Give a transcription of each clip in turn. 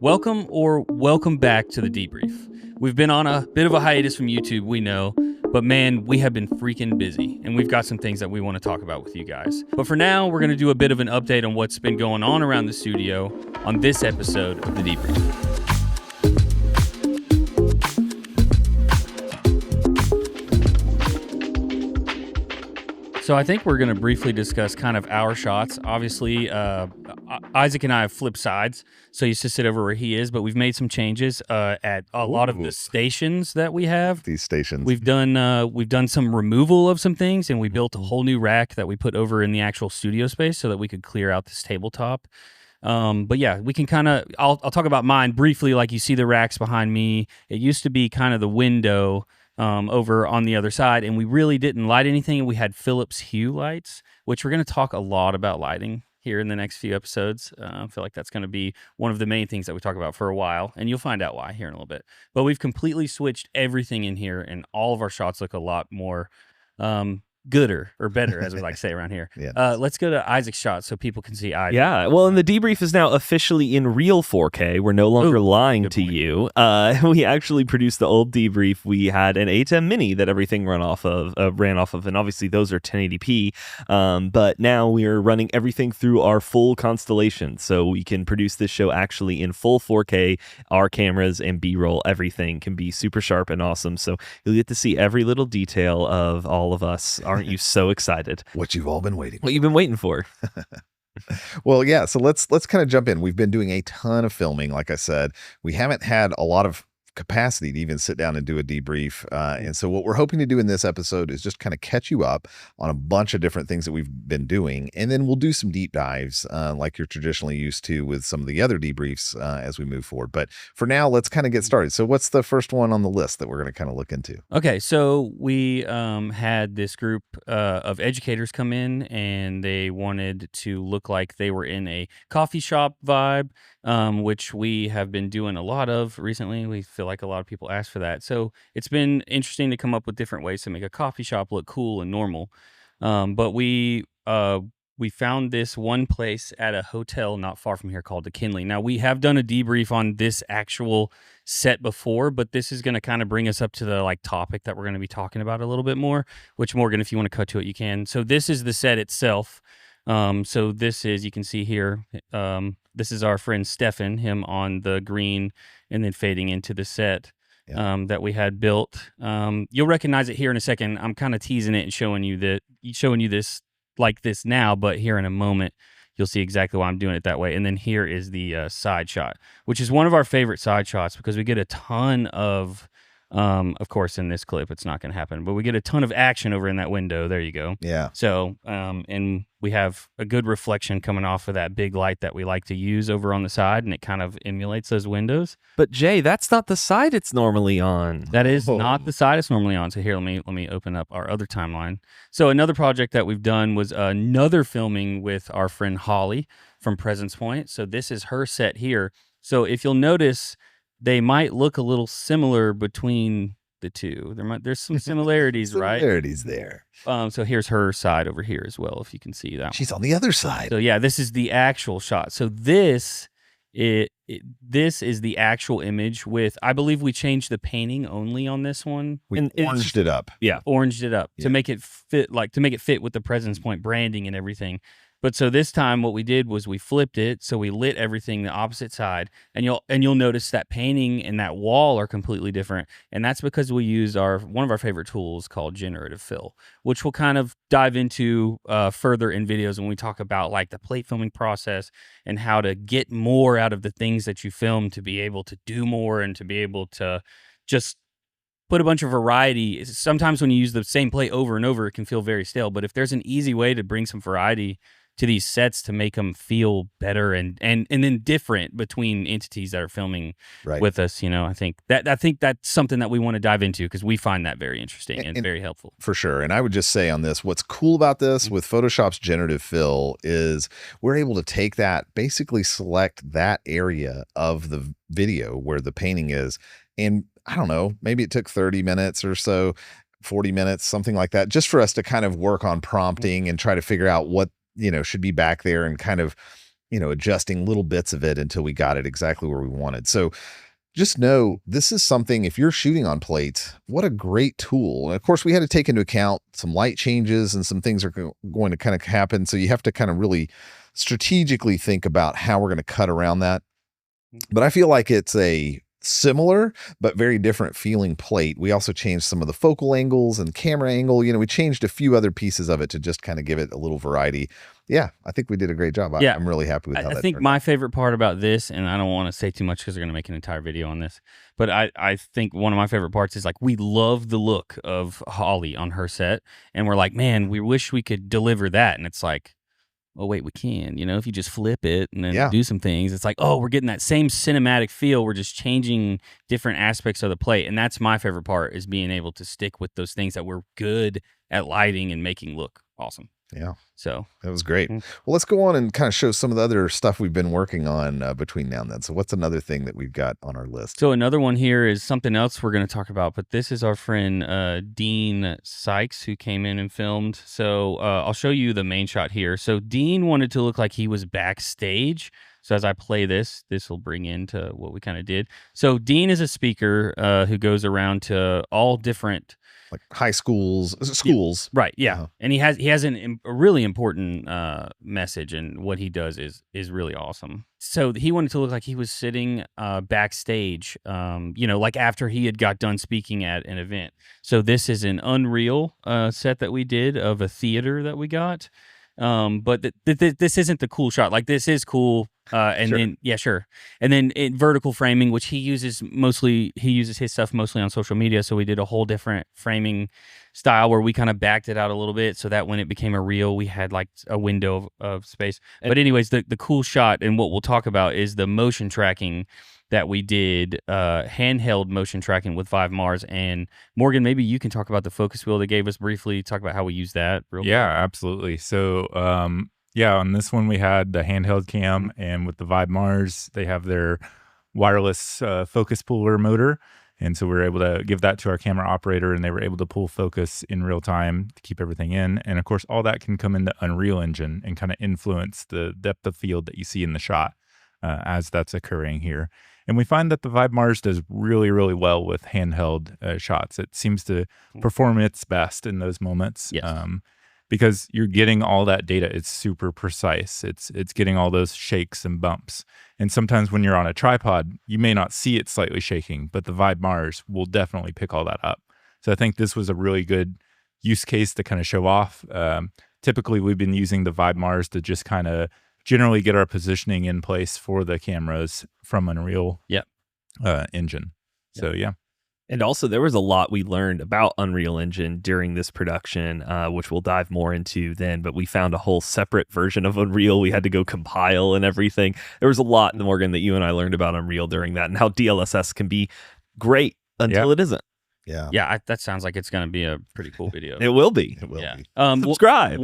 Welcome back to the Debrief. We've been on a bit of a hiatus from YouTube, we know, but man, we have been freaking busy, and we've got some things that we want to talk about with you guys. But for now, we're going to do a bit of an update on what's been going on around the studio on this episode of the Debrief. So I think we're going to briefly discuss kind of our shots. Obviously, Isaac and I have flipped sides, so he used to sit over where he is, but we've made some changes at a lot of the stations that we have. These stations. We've done some removal of some things, and we built a whole new rack that we put over in the actual studio space so that we could clear out this tabletop. But yeah, we can kind of, I'll talk about mine briefly. Like you see the racks behind me. It used to be kind of the window over on the other side, and we really didn't light anything. We had Philips Hue lights, which we're going to talk a lot about lighting here in the next few episodes. I feel like that's going to be one of the main things that we talk about for a while, and you'll find out why here in a little bit. But we've completely switched everything in here, and all of our shots look a lot more gooder or better, as we like to say around here. Yeah. Let's go to Isaac's shot so people can see Isaac. Yeah, well, and the Debrief is now officially in real 4K. We're no longer lying to you. We actually produced the old Debrief. We had an A10 Mini that everything ran off of, and obviously those are 1080p. But now we're running everything through our full constellation, so we can produce this show actually in full 4K. Our cameras and B-roll, everything can be super sharp and awesome. So you'll get to see every little detail of all of us. Aren't you so excited? What you've all been waiting for. What you've been waiting for. Well, yeah, so let's kind of jump in. We've been doing a ton of filming, like I said. We haven't had a lot of capacity to even sit down and do a debrief. And so what we're hoping to do in this episode is just kind of catch you up on a bunch of different things that we've been doing. And then we'll do some deep dives like you're traditionally used to with some of the other debriefs as we move forward. But for now, let's kind of get started. So what's the first one on the list that we're going to kind of look into? Okay, so we had this group of educators come in, and they wanted to look like they were in a coffee shop vibe, which we have been doing a lot of recently. We feel like a lot of people ask for that. So it's been interesting to come up with different ways to make a coffee shop look cool and normal. But we found this one place at a hotel not far from here called the Kinley. Now, we have done a debrief on this actual set before, but this is going to kind of bring us up to the topic that we're going to be talking about a little bit more, which Morgan, if you want to cut to it, you can. So this is the set itself. So this is, you can see here, this is our friend Stefan, him on the green and then fading into the set that we had built. You'll recognize it here in a second. I'm kind of teasing it and showing you this like this now, but here in a moment, you'll see exactly why I'm doing it that way. And then here is the side shot, which is one of our favorite side shots because we get a ton of course, in this clip, it's not going to happen, but we get a ton of action over in that window. There you go. Yeah. So, and we have a good reflection coming off of that big light that we like to use over on the side, and it kind of emulates those windows. But Jay, that's not the side it's normally on. That is not the side it's normally on. So here, let me open up our other timeline. So another project that we've done was another filming with our friend Holly from Presence Point. So this is her set here. So if you'll notice, they might look a little similar between the two. There's some similarities, right? Similarities there. So here's her side over here as well, if you can see that. She's on the other side. So yeah, this is the actual shot. So this is the actual image with, I believe we changed the painting only on this one. We oranged it up. Yeah, oranged it up to make it fit, with the Presence Point branding and everything. But so this time what we did was we flipped it, so we lit everything the opposite side, and you'll notice that painting and that wall are completely different, and that's because we use one of our favorite tools called Generative Fill, which we'll kind of dive into further in videos when we talk about the plate filming process and how to get more out of the things that you film to be able to do more and to be able to just put a bunch of variety. Sometimes when you use the same plate over and over, it can feel very stale, but if there's an easy way to bring some variety to these sets to make them feel better and then different between entities that are filming with us, I think that's something that we want to dive into because we find that very interesting and very helpful. For sure. And I would just say on this, what's cool about this with Photoshop's Generative Fill is we're able to take that, basically select that area of the video where the painting is. And I don't know, maybe it took 30 minutes or so, 40 minutes, something like that, just for us to kind of work on prompting and try to figure out what should be back there and kind of adjusting little bits of it until we got it exactly where we wanted. So just know this is something, if you're shooting on plate, what a great tool. And of course, we had to take into account some light changes and some things are going to kind of happen. So you have to kind of really strategically think about how we're going to cut around that. But I feel like it's a similar but very different feeling plate. We also changed some of the focal angles and camera angle. We changed a few other pieces of it to just kind of give it a little variety. Yeah, I think we did a great job. I'm really happy with how that I think my favorite part about this, and I don't want to say too much because we're going to make an entire video on this, but I think one of my favorite parts is like we love the look of Holly on her set, and we're like, man, we wish we could deliver that. And it's like, oh, wait, we can. If you just flip it and then do some things, it's like, oh, we're getting that same cinematic feel. We're just changing different aspects of the plate. And that's my favorite part, is being able to stick with those things that we're good at lighting and making look awesome. Yeah. So that was great. Well, let's go on and kind of show some of the other stuff we've been working on between now and then. So what's another thing that we've got on our list? So another one here is something else we're going to talk about, but this is our friend Dean Sykes, who came in and filmed. So I'll show you the main shot here. So Dean wanted to look like he was backstage. So as I play this will bring into what we kind of did. So Dean is a speaker who goes around to all different like high schools. Yeah, right. Yeah. And he has a really important message, and what he does is really awesome. So he wanted to look like he was sitting backstage, like after he had got done speaking at an event. So this is an Unreal set that we did of a theater that we got. But this isn't the cool shot. Like, this is cool. Then and then in vertical framing, which he uses his stuff mostly on social media. So we did a whole different framing style where we kind of backed it out a little bit so that when it became a reel, we had like a window of space. But anyways, the cool shot, and what we'll talk about, is the motion tracking that we did, handheld motion tracking with Vive Mars. And Morgan, maybe you can talk about the focus wheel they gave us briefly, talk about how we use that real quick. Absolutely. So, on this one we had the handheld cam, and with the Vive Mars, they have their wireless focus puller motor. And so we were able to give that to our camera operator, and they were able to pull focus in real time to keep everything in. And of course, all that can come into Unreal Engine and kind of influence the depth of field that you see in the shot as that's occurring here. And we find that the Vive Mars does really, really well with handheld shots. It seems to perform its best in those moments. Yes. Because you're getting all that data. It's super precise. It's getting all those shakes and bumps. And sometimes when you're on a tripod, you may not see it slightly shaking, but the Vive Mars will definitely pick all that up. So I think this was a really good use case to kind of show off. Typically, we've been using the Vive Mars to just kind of generally get our positioning in place for the cameras from Unreal Engine. So, yeah. And also, there was a lot we learned about Unreal Engine during this production, which we'll dive more into then. But we found a whole separate version of Unreal we had to go compile and everything. There was a lot, Morgan, that you and I learned about Unreal during that, and how DLSS can be great until it isn't. Yeah. That sounds like it's going to be a pretty cool video. It will be. It will be. Subscribe.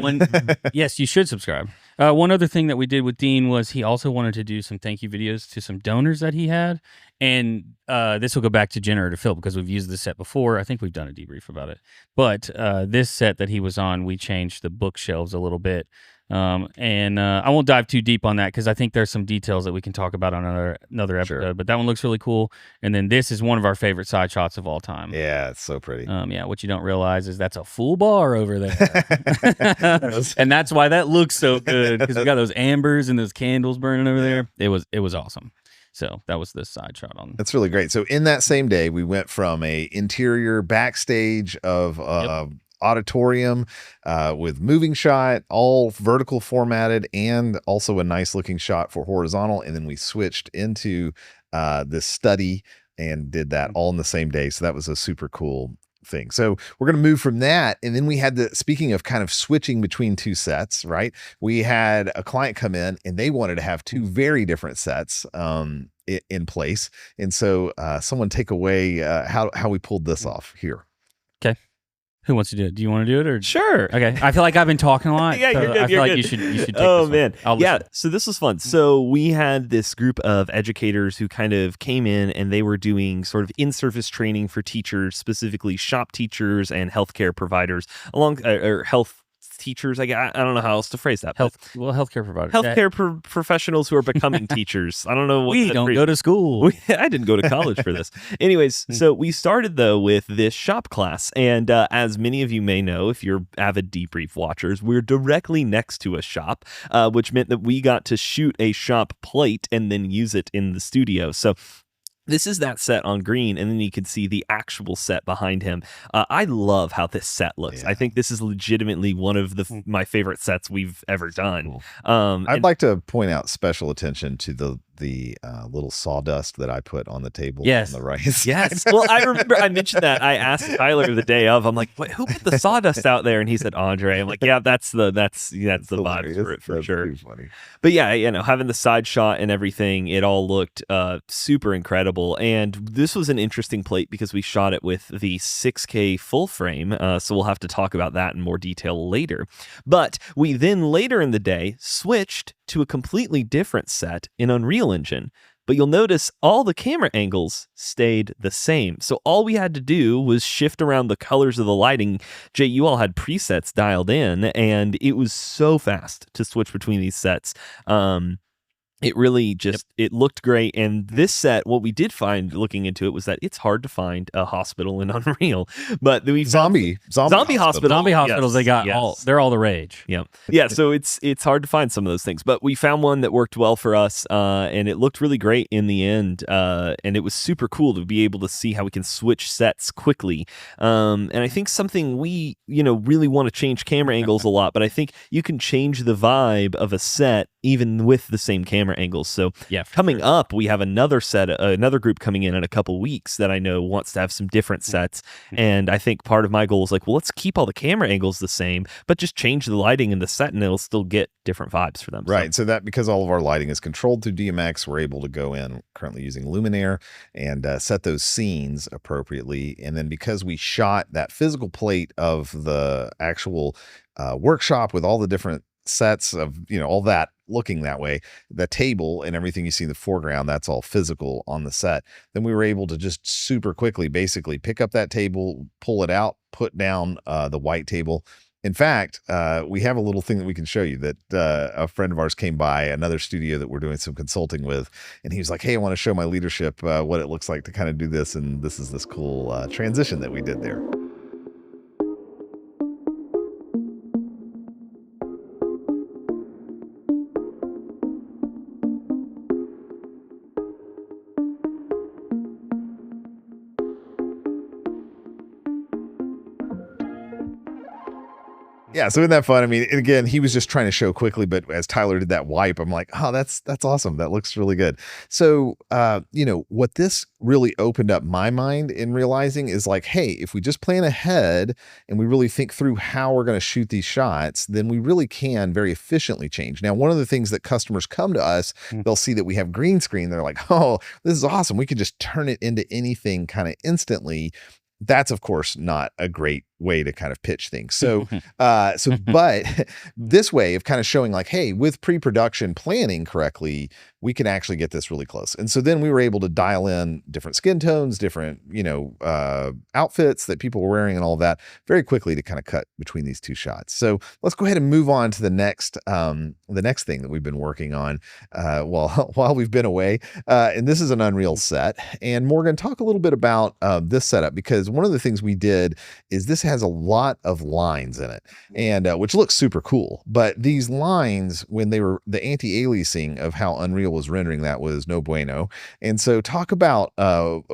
Yes, you should subscribe. One other thing that we did with Dean was he also wanted to do some thank you videos to some donors that he had. And this will go back to Generative Fill because we've used this set before. I think we've done a debrief about it. But this set that he was on, we changed the bookshelves a little bit. I won't dive too deep on that because I think there's some details that we can talk about on another episode. Sure. But that one looks really cool. And then this is one of our favorite side shots of all time. Yeah, it's so pretty. What you don't realize is that's a full bar over there. And that's why that looks so good, because we got those ambers and those candles burning over there. It was awesome. So that was the side shot on. That's really great. So in that same day, we went from a interior backstage of auditorium with moving shot, all vertical formatted, and also a nice looking shot for horizontal. And then we switched into this study and did that all in the same day. So that was a super cool thing. So we're going to move from that. And then we had speaking of kind of switching between two sets, right? We had a client come in and they wanted to have two very different sets in place. And so someone take away how we pulled this off here. Okay. Who wants to do it? Do you want to do it or? Sure. Okay. I feel like I've been talking a lot. Yeah, you're good. I feel like you should take this one. Man. Yeah. So this was fun. So we had this group of educators who kind of came in and they were doing sort of in-service training for teachers, specifically shop teachers and healthcare providers or health teachers. I don't know how else to phrase that. Healthcare providers. Healthcare professionals who are becoming teachers. I don't know what We don't go to school. I didn't go to college for this. Anyways, so we started though with this shop class, and as many of you may know, if you're avid Debrief watchers, we're directly next to a shop, which meant that we got to shoot a shop plate and then use it in the studio. So this is that set on green, and then you can see the actual set behind him. I love how this set looks. Yeah. I think this is legitimately one of my favorite sets we've ever done. Cool. I'd like to point out special attention to the little sawdust that I put on the table on the right side. Yes. Well, I remember I mentioned that. I asked Tyler the day of. I'm like, "Wait, who put the sawdust out there?" And he said, "Andre." I'm like, "Yeah, that's the vibe for it for sure." Funny. But yeah, having the side shot and everything, it all looked super incredible. And this was an interesting plate because we shot it with the 6K full frame. So we'll have to talk about that in more detail later. But we then later in the day switched to a completely different set in Unreal Engine. But you'll notice all the camera angles stayed the same. So all we had to do was shift around the colors of the lighting. Jay, you all had presets dialed in, and it was so fast to switch between these sets. It really just, it looked great. And this set, what we did find looking into it was that it's hard to find a hospital in Unreal. But we found Zombie hospital. Zombie hospitals, they got they're all the rage. Yeah, so it's hard to find some of those things. But we found one that worked well for us, and it looked really great in the end. And it was super cool to be able to see how we can switch sets quickly. And I think something we, really want to change camera angles a lot, but I think you can change the vibe of a set even with the same camera angles. So coming up, we have another group coming in a couple weeks that I know wants to have some different sets. And I think part of my goal is like, well, let's keep all the camera angles the same, but just change the lighting in the set and it'll still get different vibes for them. Right. So that because all of our lighting is controlled through DMX, we're able to go in currently using Luminaire and set those scenes appropriately. And then because we shot that physical plate of the actual workshop with all the different sets of, all that looking that way, the table and everything you see in the foreground, that's all physical on the set. Then we were able to just super quickly basically pick up that table, pull it out, put down the white table. In fact, we have a little thing that we can show you that a friend of ours came by, another studio that we're doing some consulting with, and he was like, hey, I want to show my leadership what it looks like to kind of do this. And this is this cool transition that we did there. Yeah, so isn't that fun? I mean, again, he was just trying to show quickly, but as Tyler did that wipe, I'm like, oh, that's awesome. That looks really good. So, what this really opened up my mind in realizing is like, hey, if we just plan ahead and we really think through how we're going to shoot these shots, then we really can very efficiently change. Now, one of the things that customers come to us, they'll see that we have green screen. They're like, oh, this is awesome. We can just turn it into anything kind of instantly. That's, of course, not a great way to kind of pitch things. So, but this way of kind of showing like, hey, with pre-production planning correctly, we can actually get this really close. And so then we were able to dial in different skin tones, different, outfits that people were wearing and all of that very quickly to kind of cut between these two shots. So let's go ahead and move on to the next thing that we've been working on while we've been away. And this is an Unreal set. And Morgan, talk a little bit about this setup, because one of the things we did is this has a lot of lines in it, and which looks super cool. But these lines, when they were the anti-aliasing of how Unreal was rendering that, was no bueno. And so talk about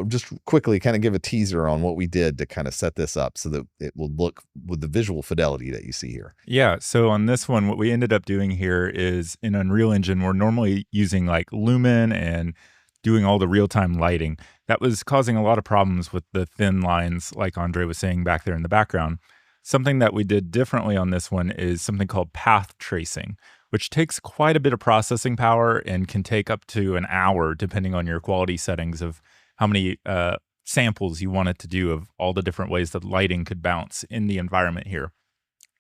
just quickly kind of give a teaser on what we did to kind of set this up so that it will look with the visual fidelity that you see here. Yeah. So on this one, what we ended up doing here is in Unreal Engine, we're normally using like Lumen and doing all the real-time lighting. That was causing a lot of problems with the thin lines, like Andre was saying back there in the background. Something that we did differently on this one is something called path tracing, which takes quite a bit of processing power and can take up to an hour, depending on your quality settings of how many samples you want it to do of all the different ways that lighting could bounce in the environment here.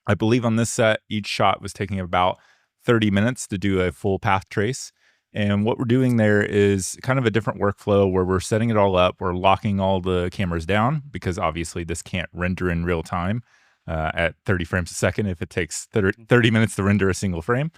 I believe on this set, each shot was taking about 30 minutes to do a full path trace. And what we're doing there is kind of a different workflow where we're setting it all up. We're locking all the cameras down because obviously this can't render in real time. at 30 frames a second if it takes 30 minutes to render a single frame.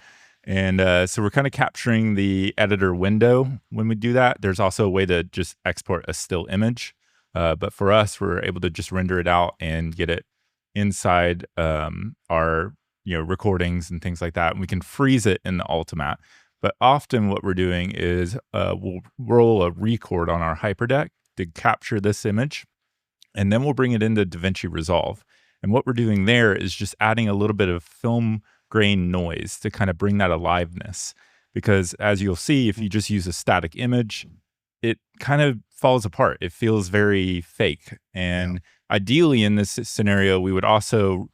And so we're kind of capturing the editor window when we do that. There's also a way to just export a still image. But for us, we're able to just render it out and get it inside our recordings and things like that. And we can freeze it in the Ultimate. But often what we're doing is we'll roll a record on our Hyperdeck to capture this image, and then we'll bring it into DaVinci Resolve. And what we're doing there is just adding a little bit of film grain noise to kind of bring that aliveness. Because as you'll see, if you just use a static image, it kind of falls apart. It feels very fake. And ideally in this scenario, we would also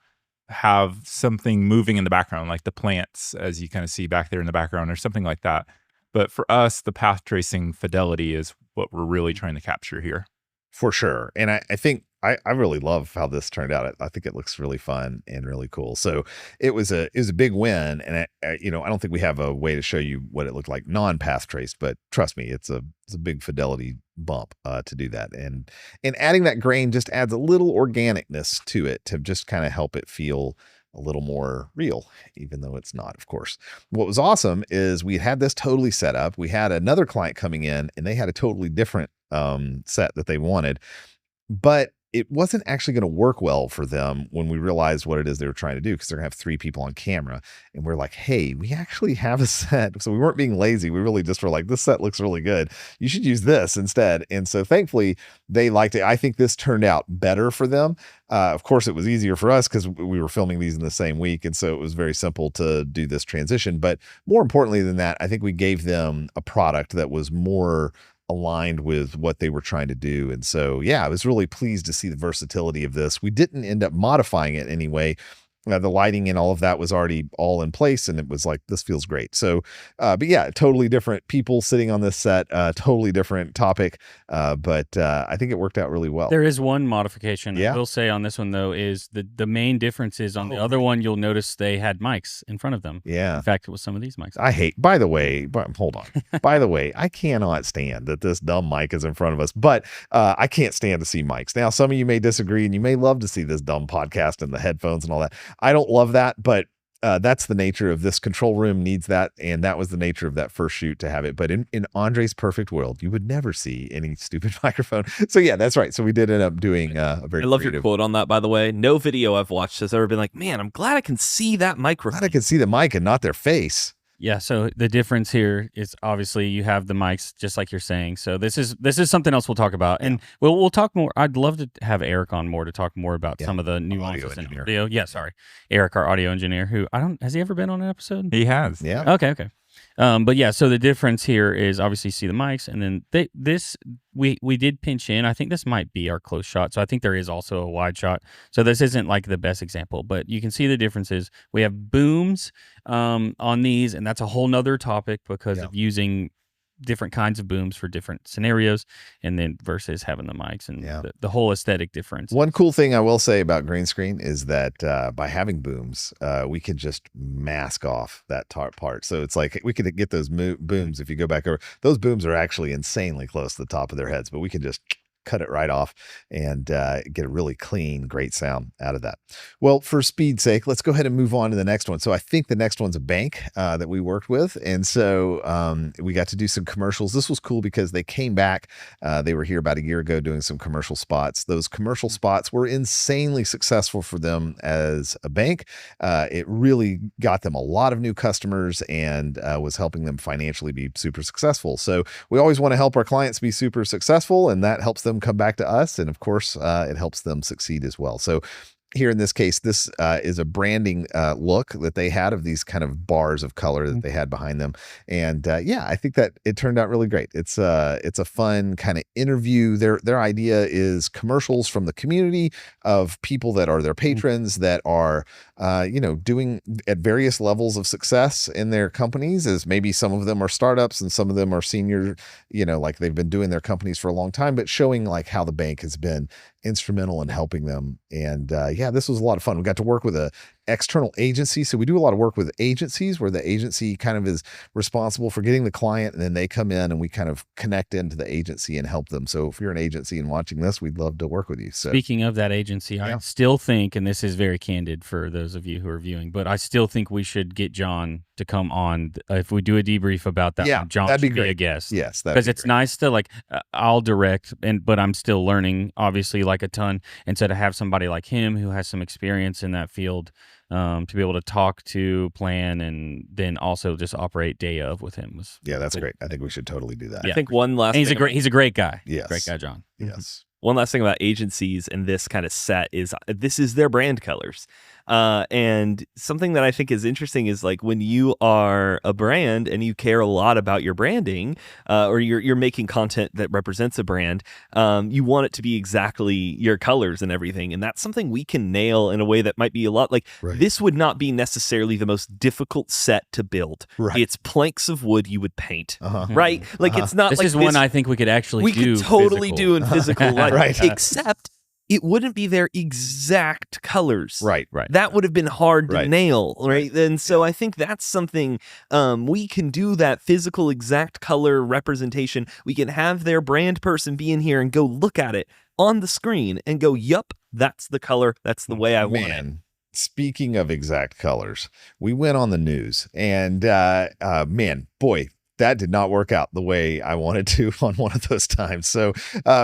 have something moving in the background, like the plants, as you kind of see back there in the background or something like that. But for us, the path tracing fidelity is what we're really trying to capture here. For sure. And I think I really love how this turned out. I think it looks really fun and really cool. So it was a big win. And I don't think we have a way to show you what it looked like non-path traced, but trust me, it's a big fidelity bump to do that. And adding that grain just adds a little organicness to it to just kind of help it feel a little more real, even though it's not, of course. What was awesome is we had this totally set up. We had another client coming in and they had a totally different set that they wanted, but it wasn't actually going to work well for them when we realized what it is they were trying to do, because they're going to have 3 people on camera. And we're like, hey, we actually have a set. So we weren't being lazy. We really just were like, this set looks really good. You should use this instead. And so thankfully they liked it. I think this turned out better for them. Of course, it was easier for us because we were filming these in the same week. And so it was very simple to do this transition. But more importantly than that, I think we gave them a product that was more aligned with what they were trying to do. And so, yeah, I was really pleased to see the versatility of this. We didn't end up modifying it anyway. The lighting and all of that was already all in place, and it was like, this feels great. So, but yeah, totally different people sitting on this set, totally different topic. But I think it worked out really well. There is one modification Yeah. I will say on this one, though, is the main difference is on the other one, you'll notice they had mics in front of them. Yeah. In fact, it was some of these mics. I hate, by the way, hold on. By the way, I cannot stand that this dumb mic is in front of us, but I can't stand to see mics. Now, some of you may disagree and you may love to see this dumb podcast and the headphones and all that. I don't love that, but that's the nature of this control room needs that. And that was the nature of that first shoot to have it. But in Andre's perfect world, you would never see any stupid microphone. So yeah, that's right. So we did end up doing a very I love creative. your quote on that, by the way. No video I've watched has ever been like, man, I'm glad I can see that microphone. Glad I could see the mic and not their face. Yeah, so the difference here is obviously you have the mics, just like you're saying. So this is something else we'll talk about, and we'll talk more. I'd love to have Eric on more to talk more about some of the nuances in audio. Yeah, sorry, Eric, our audio engineer, who has he ever been on an episode? He has. Yeah. Okay. But yeah, so the difference here is obviously see the mics, and then we did pinch in. I think this might be our close shot. So I think there is also a wide shot. So this isn't like the best example, but you can see the differences. We have booms on these, and that's a whole nother topic because of using different kinds of booms for different scenarios, and then versus having the mics and the whole aesthetic difference. One cool thing I will say about green screen is that by having booms, we can just mask off that part. So it's like we could get those booms. If you go back over, those booms are actually insanely close to the top of their heads, but we can just cut it right off and get a really clean, great sound out of that. Well, for speed's sake, let's go ahead and move on to the next one. So I think the next one's a bank that we worked with. And so we got to do some commercials. This was cool because they came back. They were here about a year ago doing some commercial spots. Those commercial spots were insanely successful for them as a bank. It really got them a lot of new customers and was helping them financially be super successful. So we always want to help our clients be super successful, and that helps them come back to us. And of course, it helps them succeed as well. So here in this case, this is a branding look that they had of these kind of bars of color that they had behind them. And yeah, I think that it turned out really great. It's a fun kind of interview. Their idea is commercials from the community of people that are their patrons that are, doing at various levels of success in their companies, as maybe some of them are startups and some of them are senior, like they've been doing their companies for a long time, but showing like how the bank has been instrumental in helping them. And yeah, this was a lot of fun. We got to work with a external agency. So we do a lot of work with agencies where the agency kind of is responsible for getting the client, and then they come in and we kind of connect into the agency and help them. So if you're an agency and watching this, we'd love to work with you. So speaking of that agency, I still think, and this is very candid for those of you who are viewing, but I still think we should get John to come on if we do a debrief about that. Yeah, John that'd be should great. a guest. Yes, because it's nice to like I'll direct, but I'm still learning, obviously, like a ton. And so to have somebody like him who has some experience in that field, to be able to talk to, plan, and then also just operate day of with him was that's great. I think we should totally do that. I think one last. And he's a great guy. Yes, great guy, John. Yes. One last thing about agencies and this kind of set is this is their brand colors. And something that I think is interesting is like when you are a brand and you care a lot about your branding, or you're making content that represents a brand, you want it to be exactly your colors and everything. And that's something we can nail in a way that might be a lot like this would not be necessarily the most difficult set to build. Right. It's planks of wood you would paint, right? Like it's not this like is one I think we could actually do. We could totally physical. do in physical life. Right. Except it wouldn't be their exact colors. Right. That would have been hard to nail, right? And so I think that's something we can do, that physical exact color representation. We can have their brand person be in here and go look at it on the screen and go, yup, that's the color. That's the way I want it. Speaking of exact colors, we went on the news and man, boy, that did not work out the way I wanted to on one of those times. So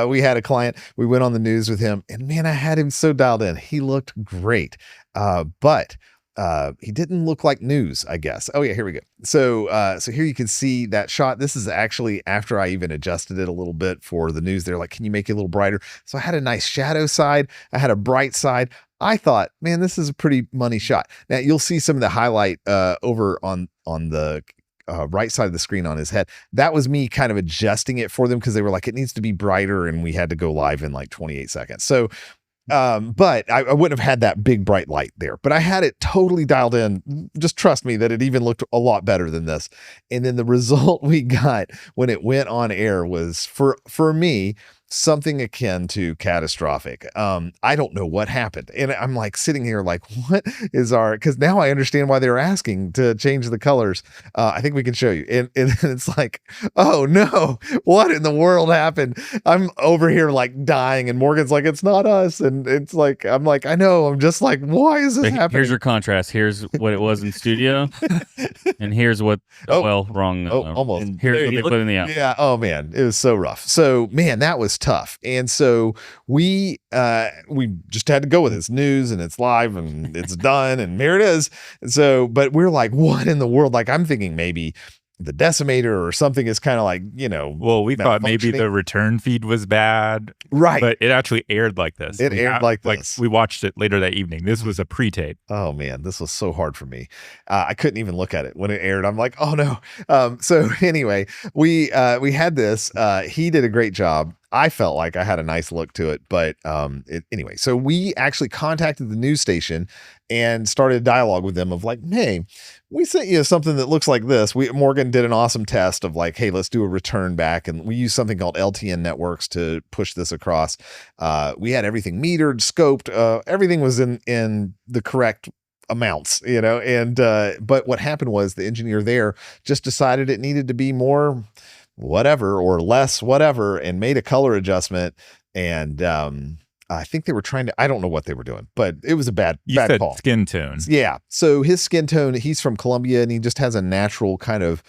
we had a client, we went on the news with him, and man, I had him so dialed in. He looked great, but he didn't look like news, I guess. Oh yeah, here we go. So here you can see that shot. This is actually after I even adjusted it a little bit for the news. They're like, can you make it a little brighter? So I had a nice shadow side. I had a bright side. I thought, man, this is a pretty money shot. Now you'll see some of the highlight over on the right side of the screen on his head. That was me kind of adjusting it for them because they were like, it needs to be brighter, and we had to go live in like 28 seconds. So, but I wouldn't have had that big bright light there, but I had it totally dialed in. Just trust me that it even looked a lot better than this. And then the result we got when it went on air was for me, something akin to catastrophic. I don't know what happened. And I'm like sitting here like, what is because now I understand why they were asking to change the colors. I think we can show you. And it's like, oh no, what in the world happened? I'm over here like dying, and Morgan's like, it's not us. And it's like, I'm like, I know. I'm just like, why is this happening? Here's your contrast. Here's what it was in studio. And here's what, wrong. Almost. And here's what they put in the out. Yeah. Oh man, it was so rough. So man, that was tough. And so we just had to go with it. It's news and it's live and it's done and there it is. And so, but we're like, what in the world? Like I'm thinking maybe the decimator or something is kind of like, well, we thought maybe the return feed was bad, right? But it actually aired like this. It aired like this. Like we watched it later that evening. This was a pre-tape. Oh man, this was so hard for me. I couldn't even look at it when it aired. I'm like, oh no. So anyway, we had this. He did a great job. I felt like I had a nice look to it, but anyway, so we actually contacted the news station and started a dialogue with them of like, hey, we sent you something that looks like this. Morgan did an awesome test of like, hey, let's do a return back. And we used something called LTN networks to push this across. We had everything metered, scoped, everything was in the correct amounts, and but what happened was the engineer there just decided it needed to be more whatever or less whatever and made a color adjustment. And I think they were I don't know what they were doing, but it was a bad call. Skin tone. Yeah. So his skin tone, he's from Colombia and he just has a natural kind of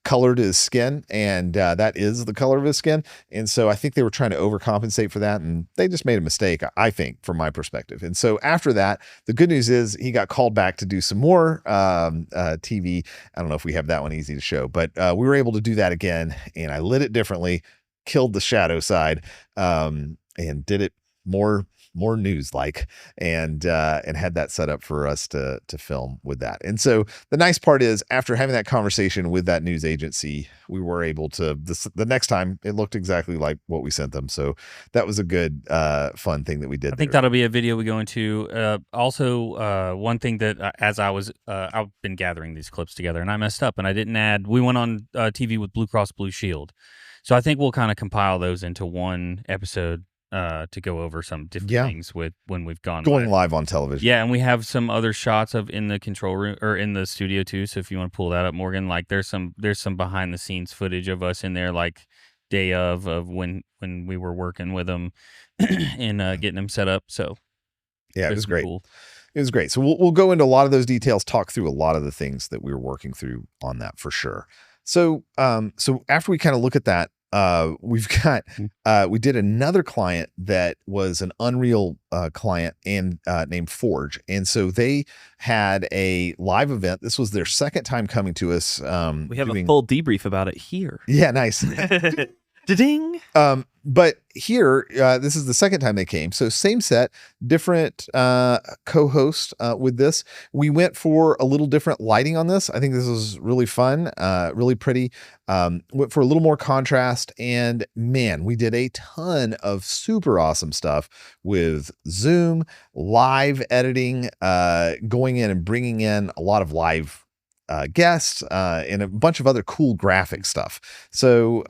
color to his skin, and that is the color of his skin. And so I think they were trying to overcompensate for that, and they just made a mistake, I think, from my perspective. And so after that, the good news is he got called back to do some more TV. I don't know if we have that one easy to show, but we were able to do that again, and I lit it differently, killed the shadow side, and did it more news like, and had that set up for us to film with that. And so the nice part is after having that conversation with that news agency, we were able to the next time it looked exactly like what we sent them. So that was a good fun thing that we did. I think that'll be a video we go into. Also, one thing that as I've been gathering these clips together and I messed up and I didn't add, we went on TV with Blue Cross Blue Shield. So I think we'll kind of compile those into one episode to go over some different Yeah. things with when we've gone Going live on television. Yeah, and we have some other shots of in the control room or in the studio too. So if you want to pull that up, Morgan, like there's some behind the scenes footage of us in there, like day of when we were working with them and getting them set up. So yeah, it was great. Cool. It was great. So we'll go into a lot of those details, talk through a lot of the things that we were working through on that for sure. So so after we kind of look at that, we've got we did another client that was an Unreal client and named Forge, and so they had a live event. This was their second time coming to us. We have a full debrief about it here. Yeah, nice. Da-ding. But here, this is the second time they came. So same set, different co-host with this. We went for a little different lighting on this. I think this was really fun, really pretty. Went for a little more contrast. And man, we did a ton of super awesome stuff with Zoom, live editing, going in and bringing in a lot of live guests and a bunch of other cool graphic stuff. So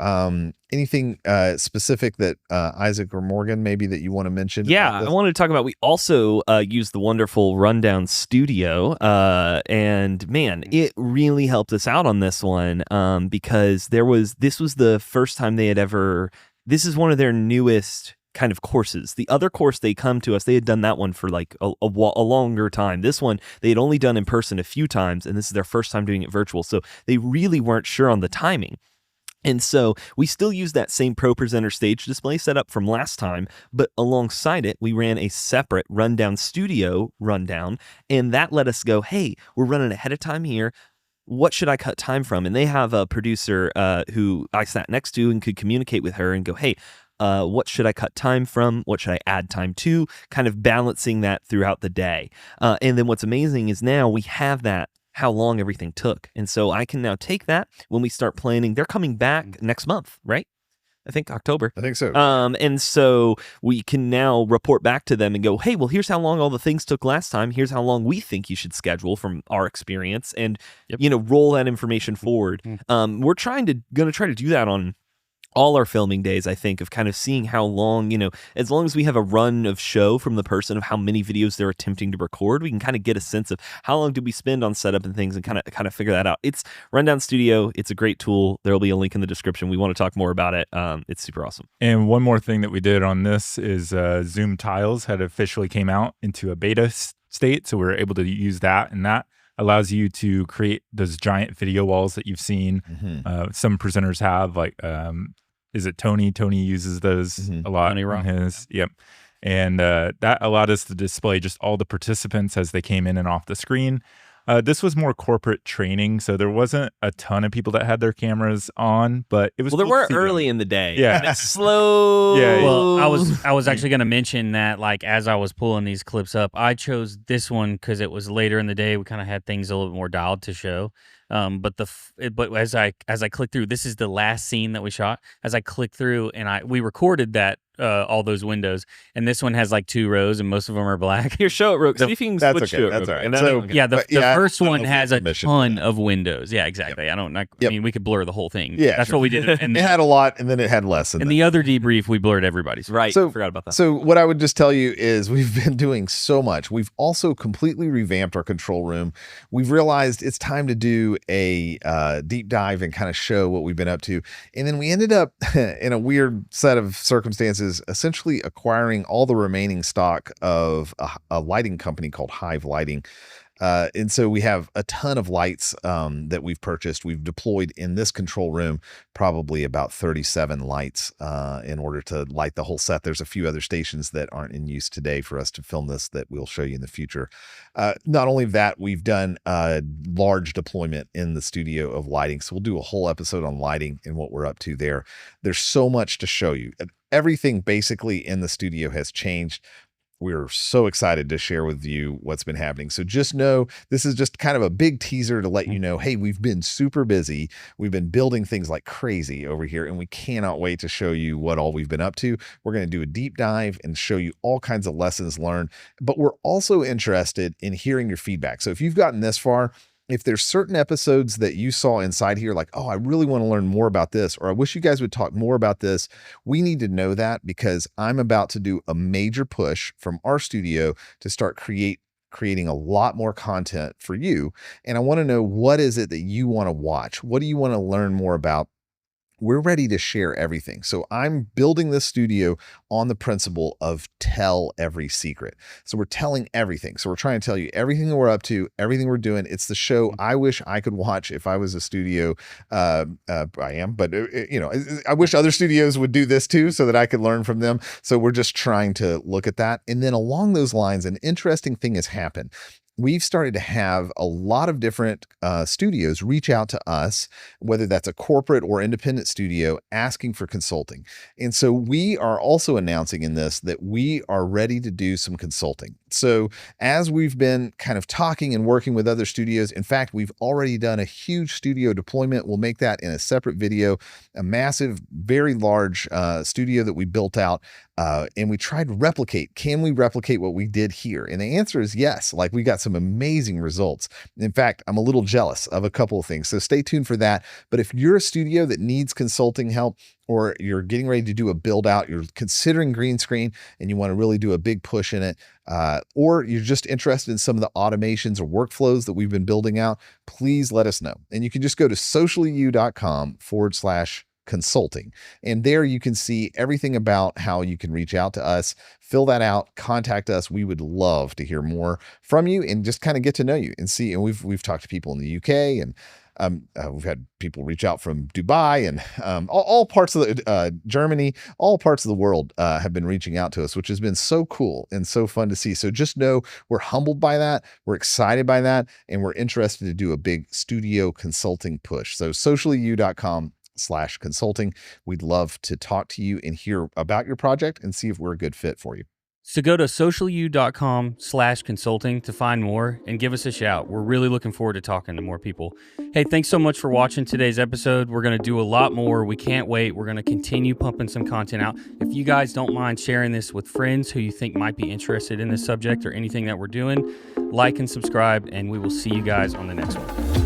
anything specific that Isaac or Morgan maybe that you want to mention? Yeah, I wanted to talk about, we also used the wonderful Rundown Studio, and man, it really helped us out on this one, because this was the first time they had ever, this is one of their newest kind of courses. The other course they come to us, they had done that one for like a longer time. This one they had only done in person a few times, and this is their first time doing it virtual. So they really weren't sure on the timing. And so we still use that same Pro Presenter stage display setup from last time, but alongside it, we ran a separate Rundown Studio rundown, and that let us go, hey, we're running ahead of time here. What should I cut time from? And they have a producer who I sat next to and could communicate with her and go, hey, what should I cut time from? What should I add time to? Kind of balancing that throughout the day. And then what's amazing is now we have that, how long everything took. And so I can now take that when we start planning. They're coming back next month, right? I think October. I think so. And so we can now report back to them and go, hey, well, here's how long all the things took last time. Here's how long we think you should schedule from our experience, and, roll that information forward. We're going to try to do that on all our filming days, I think, of kind of seeing how long, as long as we have a run of show from the person of how many videos they're attempting to record, we can kind of get a sense of how long did we spend on setup and things, and kind of figure that out. It's Rundown Studio. It's a great tool. There'll be a link in the description. We want to talk more about it. It's super awesome. And one more thing that we did on this is Zoom Tiles had officially came out into a beta state. So we're able to use that, and that allows you to create those giant video walls that you've seen. Some presenters have, like, is it Tony? Tony uses those a lot on his. Yep. And that allowed us to display just all the participants as they came in and off the screen. This was more corporate training, so there wasn't a ton of people that had their cameras on, but it was. Well, there were early in the day. Yeah, it's slow. Yeah. Well, I was actually going to mention that, like, as I was pulling these clips up, I chose this one because it was later in the day. We kind of had things a little bit more dialed to show. But as I click through, this is the last scene that we shot. As I click through, and we recorded that all those windows, and this one has like 2 rows, and most of them are black. Here, show it, Rook. See if you can that's switch okay. to it. That's all right. So, the first one has a ton of windows. Yeah, exactly. Yep. I mean, we could blur the whole thing. Yeah, that's what we did. And it had a lot, and then it had less. In the other debrief, we blurred everybody's. Right. So, forgot about that. So what I would just tell you is we've been doing so much. We've also completely revamped our control room. We've realized it's time to do a deep dive and kind of show what we've been up to. And then we ended up in a weird set of circumstances, essentially acquiring all the remaining stock of a lighting company called Hive Lighting. And so we have a ton of lights that we've purchased. We've deployed in this control room probably about 37 lights in order to light the whole set. There's a few other stations that aren't in use today for us to film this that we'll show you in the future. Not only that, we've done a large deployment in the studio of lighting. So we'll do a whole episode on lighting and what we're up to there. There's so much to show you. Everything basically in the studio has changed. We're so excited to share with you what's been happening. So just know this is just kind of a big teaser to let you know, hey, we've been super busy. We've been building things like crazy over here, and we cannot wait to show you what all we've been up to. We're going to do a deep dive and show you all kinds of lessons learned, but we're also interested in hearing your feedback. So if you've gotten this far, if there's certain episodes that you saw inside here, like, oh, I really want to learn more about this, or I wish you guys would talk more about this, we need to know that, because I'm about to do a major push from our studio to start creating a lot more content for you. And I want to know, what is it that you want to watch? What do you want to learn more about? We're ready to share everything. So I'm building this studio on the principle of tell every secret. So we're telling everything. So we're trying to tell you everything that we're up to, everything we're doing. It's the show I wish I could watch if I was a studio. I am, but I wish other studios would do this too, so that I could learn from them. So we're just trying to look at that. And then along those lines, an interesting thing has happened. We've started to have a lot of different studios reach out to us, whether that's a corporate or independent studio, asking for consulting. And so we are also announcing in this that we are ready to do some consulting. So as we've been kind of talking and working with other studios, in fact, we've already done a huge studio deployment. We'll make that in a separate video, a massive, very large studio that we built out. And we tried to replicate. Can we replicate what we did here? And the answer is yes. Like, we got some amazing results. In fact, I'm a little jealous of a couple of things. So stay tuned for that. But if you're a studio that needs consulting help, or you're getting ready to do a build out, you're considering green screen and you want to really do a big push in it, or you're just interested in some of the automations or workflows that we've been building out, please let us know. And you can just go to sociallyu.com/consulting. And there you can see everything about how you can reach out to us, fill that out, contact us. We would love to hear more from you and just kind of get to know you and see. And we've talked to people in the UK, and we've had people reach out from Dubai, and all parts of Germany, all parts of the world have been reaching out to us, which has been so cool and so fun to see. So just know we're humbled by that. We're excited by that. And we're interested to do a big studio consulting push. So sociallyu.com/consulting. We'd love to talk to you and hear about your project and see if we're a good fit for you. So go to sociallyu.com/consulting to find more and give us a shout. We're really looking forward to talking to more people. Hey, thanks so much for watching today's episode. We're going to do a lot more. We can't wait. We're going to continue pumping some content out. If you guys don't mind sharing this with friends who you think might be interested in this subject or anything that we're doing, like and subscribe, and we will see you guys on the next one.